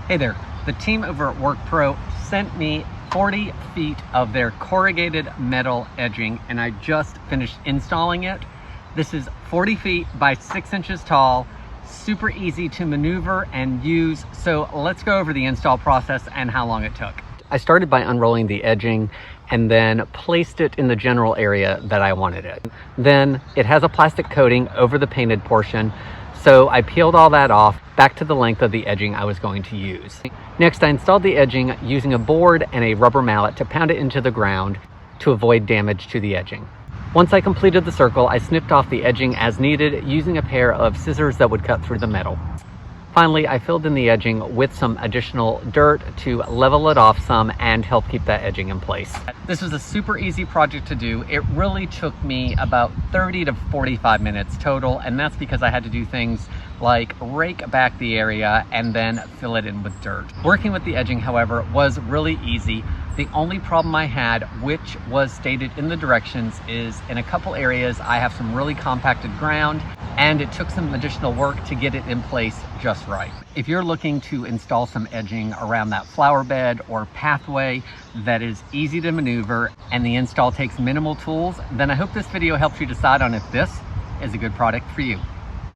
Hey there, the team over at WORKPRO sent me 40 feet of their corrugated metal edging, and I just finished installing it. This is 40 feet by 6 inches tall, super easy to maneuver and use. So let's go over the install process and how long it took. I started by unrolling the edging and then placed it in the general area that I wanted it. Then it has a plastic coating over the painted portion, so I peeled all that off back to the length of the edging I was going to use. Next, I installed the edging using a board and a rubber mallet to pound it into the ground to avoid damage to the edging. Once I completed the circle, I snipped off the edging as needed using a pair of scissors that would cut through the metal. Finally, I filled in the edging with some additional dirt to level it off some and help keep that edging in place. This was a super easy project to do. It really took me about 30 to 45 minutes total, and that's because I had to do things like rake back the area and then fill it in with dirt. Working with the edging, however, was really easy. The only problem I had, which was stated in the directions, is in a couple areas I have some really compacted ground and it took some additional work to get it in place just right. If you're looking to install some edging around that flower bed or pathway that is easy to maneuver and the install takes minimal tools, then I hope this video helps you decide on if this is a good product for you.